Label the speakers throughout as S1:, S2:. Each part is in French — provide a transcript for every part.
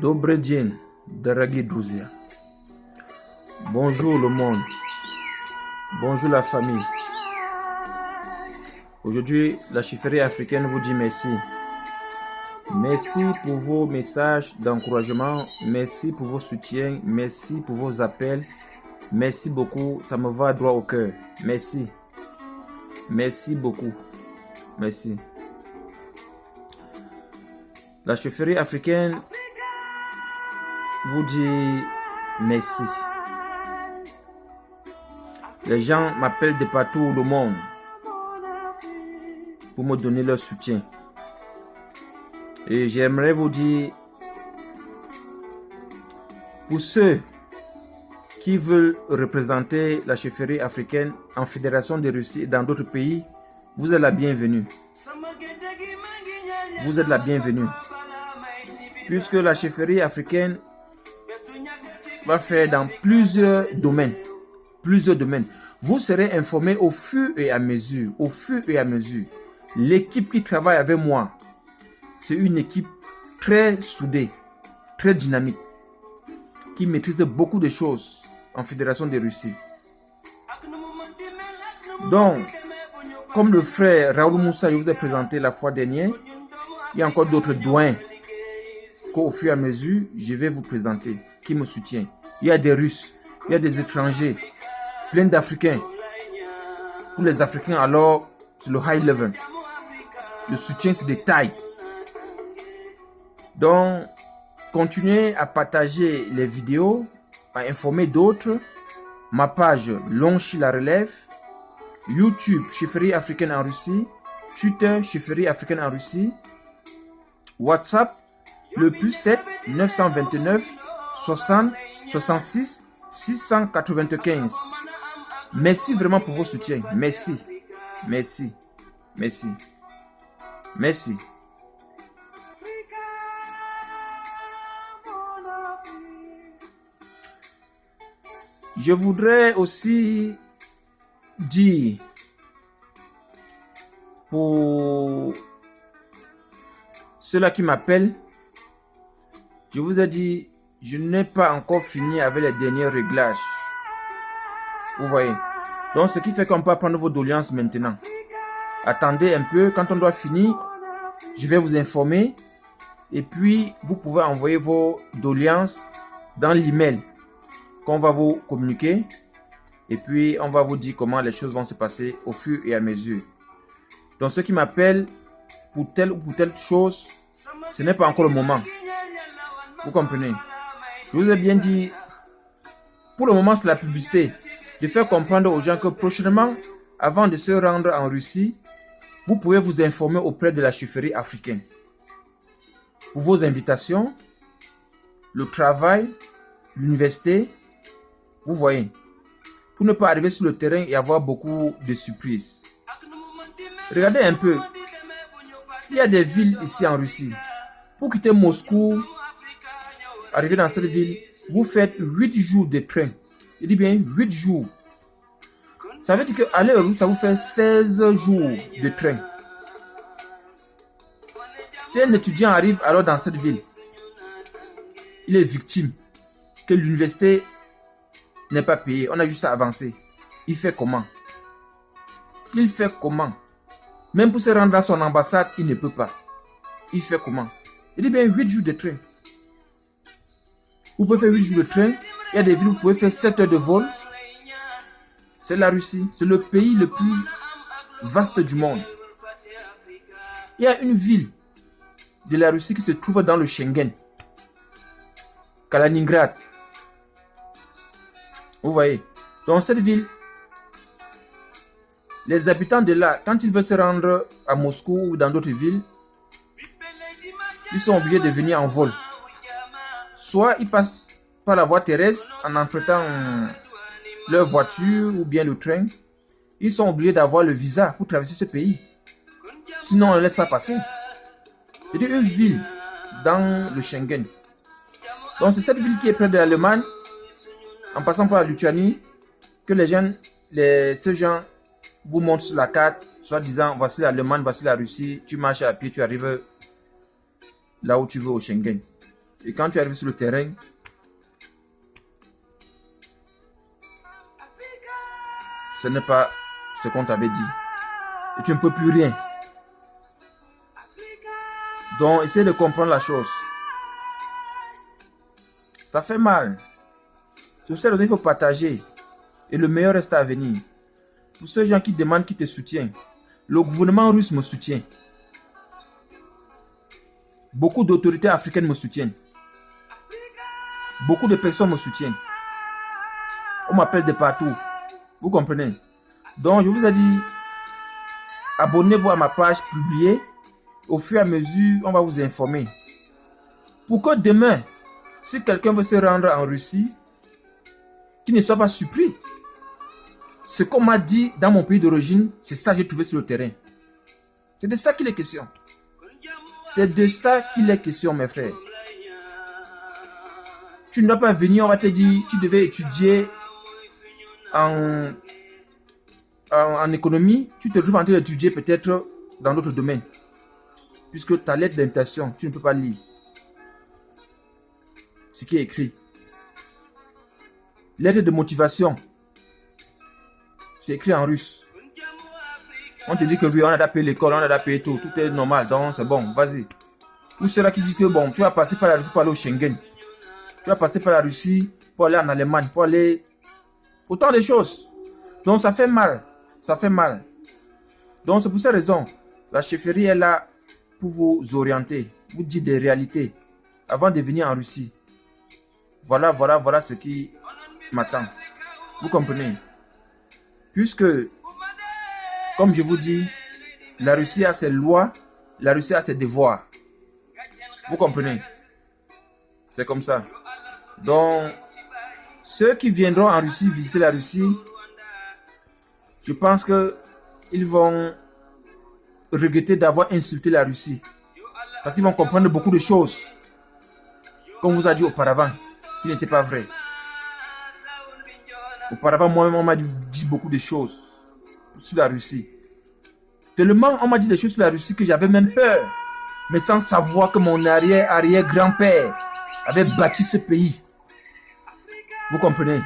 S1: Добрый день, дорогие друзья. Bonjour le monde. Bonjour la famille. Aujourd'hui, la chefferie africaine vous dit merci. Merci pour vos messages d'encouragement. Merci pour vos soutiens. Merci pour vos appels. Merci beaucoup. Ça me va droit au cœur. Merci. Merci beaucoup. Merci. La chefferie africaine vous dit merci. Les gens m'appellent de partout le monde pour me donner leur soutien. Et j'aimerais vous dire, pour ceux qui veulent représenter la chefferie africaine en Fédération de Russie et dans d'autres pays, vous êtes la bienvenue. Vous êtes la bienvenue. Puisque la chefferie africaine va faire dans plusieurs domaines. Plusieurs domaines. Vous serez informés au fur et à mesure. Au fur et à mesure. L'équipe qui travaille avec moi, c'est une équipe très soudée, très dynamique, qui maîtrise beaucoup de choses en Fédération de Russie. Donc, comme le frère Raoul Moussa, je vous ai présenté la fois dernière, il y a encore d'autres doyens qu'au fur et à mesure, je vais vous présenter, qui me soutiennent. Il y a des Russes, il y a des étrangers, plein d'Africains. Pour les Africains, alors, c'est le high level. Le soutien, c'est des tailles. Donc, continuez à partager les vidéos, à informer d'autres. Ma page Lonchi la relève. YouTube, chefferie africaine en Russie. Twitter, chefferie africaine en Russie. WhatsApp, le +7 929 60 66 695. Merci vraiment pour vos soutiens. Merci. Merci. Merci. Merci. Je voudrais aussi dire pour ceux-là qui m'appellent, je vous ai dit, je n'ai pas encore fini avec les derniers réglages. Vous voyez. Donc, ce qui fait qu'on peut prendre vos doléances maintenant. Attendez un peu. Quand on doit finir, je vais vous informer. Et puis, vous pouvez envoyer vos doléances dans l'email qu'on va vous communiquer. Et puis, on va vous dire comment les choses vont se passer au fur et à mesure. Donc, ceux qui m'appellent pour telle ou pour telle chose, ce n'est pas encore le moment. Vous comprenez? Je vous ai bien dit, pour le moment, c'est la publicité. De faire comprendre aux gens que prochainement, avant de se rendre en Russie, vous pouvez vous informer auprès de la chefferie africaine. Pour vos invitations, le travail, l'université, vous voyez. Pour ne pas arriver sur le terrain et avoir beaucoup de surprises. Regardez un peu. Il y a des villes ici en Russie. Pour quitter Moscou, arriver dans cette ville, vous faites 8 jours de train. Je dis bien 8 jours. Ça veut dire qu'à l'heure où ça vous fait 16 jours de train. Si un étudiant arrive alors dans cette ville, il est victime que l'université n'est pas payée. On a juste à avancer. Il fait comment? Il fait comment? Même pour se rendre à son ambassade, il ne peut pas. Il fait comment? Il dit bien 8 jours de train. Vous pouvez faire 8 jours de train. Il y a des villes où vous pouvez faire 7 heures de vol. C'est la Russie. C'est le pays le plus vaste du monde. Il y a une ville de la Russie qui se trouve dans le Schengen. Kaliningrad. Vous voyez. Dans cette ville, les habitants de là, quand ils veulent se rendre à Moscou ou dans d'autres villes, ils sont obligés de venir en vol. Soit ils passent par la voie terrestre en empruntant leur voiture ou bien le train. Ils sont obligés d'avoir le visa pour traverser ce pays. Sinon, on ne laisse pas passer. C'est une ville dans le Schengen. Donc, c'est cette ville qui est près de l'Allemagne, en passant par la Lituanie, que ces gens vous montrent sur la carte, soit disant, voici l'Allemagne, voici la Russie, tu marches à pied, tu arrives là où tu veux au Schengen. Et quand tu arrives sur le terrain, ce n'est pas ce qu'on t'avait dit. Et tu ne peux plus rien. Donc, essaye de comprendre la chose. Ça fait mal. Sur cette raison, il faut partager. Et le meilleur reste à venir. Pour ceux gens qui demandent qui te soutient, le gouvernement russe me soutient. Beaucoup d'autorités africaines me soutiennent. Beaucoup de personnes me soutiennent. On m'appelle de partout. Vous comprenez? Donc, je vous ai dit, abonnez-vous à ma page publiée. Au fur et à mesure, on va vous informer. Pour que demain, si quelqu'un veut se rendre en Russie, qu'il ne soit pas surpris. Ce qu'on m'a dit dans mon pays d'origine, c'est ça que j'ai trouvé sur le terrain. C'est de ça qu'il est question. C'est de ça qu'il est question, mes frères. Tu ne dois pas venir, on va te dire, tu devais étudier en économie, tu te trouves en train d'étudier peut-être dans d'autres domaines. Puisque ta lettre d'invitation, tu ne peux pas lire ce qui est écrit. Lettre de motivation, c'est écrit en russe. On te dit que oui, on a payé l'école, on a payé tout, tout est normal, donc c'est bon, vas-y. Ou ceux-là qui disent que bon, tu vas passer par la Russie pour aller au Schengen. Tu vas passer par la Russie pour aller en Allemagne, pour aller... Autant de choses. Donc ça fait mal. Ça fait mal. Donc c'est pour cette raison, la chefferie est là pour vous orienter, vous dire des réalités avant de venir en Russie. Voilà ce qui m'attend. Vous comprenez? Puisque, comme je vous dis, la Russie a ses lois, la Russie a ses devoirs. Vous comprenez? C'est comme ça. Donc, ceux qui viendront en Russie, visiter la Russie, je pense qu'ils vont regretter d'avoir insulté la Russie. Parce qu'ils vont comprendre beaucoup de choses, comme on vous a dit auparavant, qui n'était pas vrai. Auparavant, moi-même, on m'a dit beaucoup de choses sur la Russie. Tellement on m'a dit des choses sur la Russie que j'avais même peur. Mais sans savoir que mon arrière-grand-père avait bâti ce pays. Vous comprenez?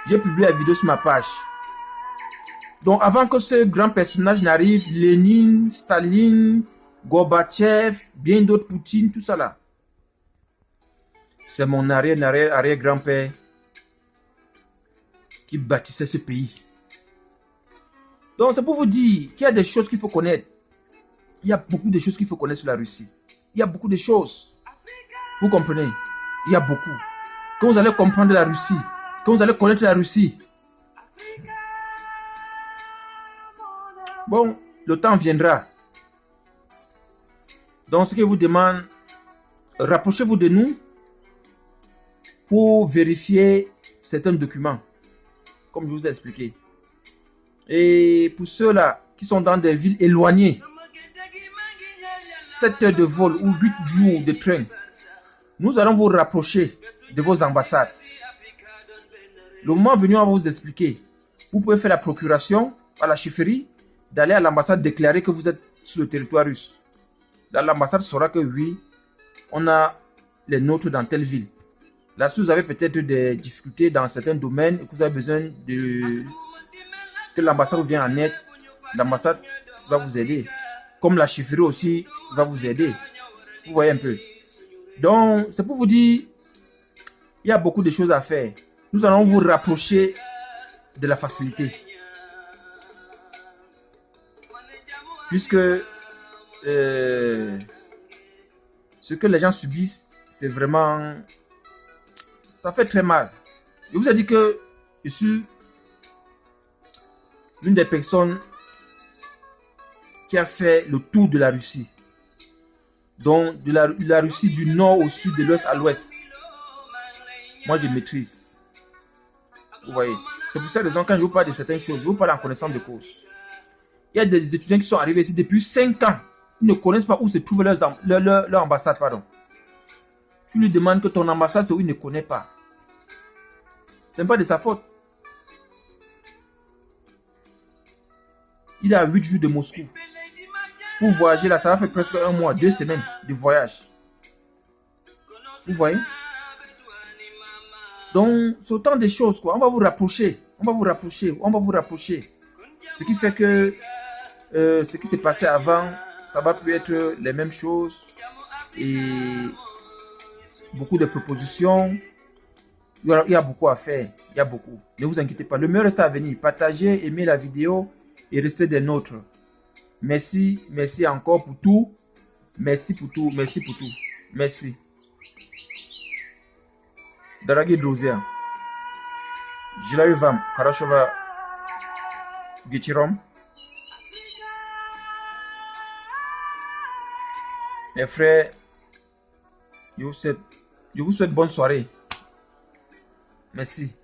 S1: J'ai publié la vidéo sur ma page. Donc avant que ce grand personnage n'arrive, Lénine, Staline, Gorbatchev, bien d'autres, Poutine, tout ça là. C'est mon arrière-grand-père qui bâtissait ce pays. Donc c'est pour vous dire qu'il y a des choses qu'il faut connaître. Il y a beaucoup de choses qu'il faut connaître sur la Russie. Il y a beaucoup de choses. Vous comprenez? Il y a beaucoup. Quand vous allez comprendre la Russie, quand vous allez connaître la Russie, bon, le temps viendra. Donc ce que je vous demande, rapprochez-vous de nous pour vérifier certains documents, comme je vous ai expliqué. Et pour ceux-là qui sont dans des villes éloignées, 7 heures de vol ou 8 jours de train, nous allons vous rapprocher de vos ambassades. Le moment venu, on va vous expliquer. Vous pouvez faire la procuration à la chefferie, d'aller à l'ambassade déclarer que vous êtes sur le territoire russe. Là, l'ambassade saura que oui, on a les nôtres dans telle ville. Là, si vous avez peut-être des difficultés dans certains domaines et que vous avez besoin que l'ambassade vous vienne en aide, l'ambassade va vous aider. Comme la chefferie aussi va vous aider. Vous voyez un peu. Donc, c'est pour vous dire, il y a beaucoup de choses à faire. Nous allons vous rapprocher de la facilité. Puisque ce que les gens subissent, c'est vraiment... Ça fait très mal. Je vous ai dit que je suis l'une des personnes qui a fait le tour de la Russie. Donc, de la Russie du nord au sud, de l'ouest à l'ouest. Moi, je maîtrise. Vous voyez. C'est pour cette raison, quand je vous parle de certaines choses, je vous parle en connaissance de cause. Il y a des étudiants qui sont arrivés ici depuis 5 ans. Ils ne connaissent pas où se trouve leur ambassade. Pardon. Tu lui demandes que ton ambassade, c'est où il ne connaît pas. Ce n'est pas de sa faute. Il a 8 jours de Moscou. Pour voyager là, ça va faire presque 1 mois, 2 semaines de voyage. Vous voyez? Donc, c'est autant de choses, quoi. On va vous rapprocher. On va vous rapprocher. On va vous rapprocher. Ce qui fait que ce qui s'est passé avant, ça va plus être les mêmes choses. Et beaucoup de propositions. Il y a beaucoup à faire. Il y a beaucoup. Ne vous inquiétez pas. Le meilleur reste à venir. Partagez, aimez la vidéo et restez des nôtres. Merci. Merci encore pour tout. Merci pour tout. Merci pour tout. Merci. Daragie друзья, желаю вам хорошего вечера. Mes frères, je vous souhaite bonne soirée. Merci.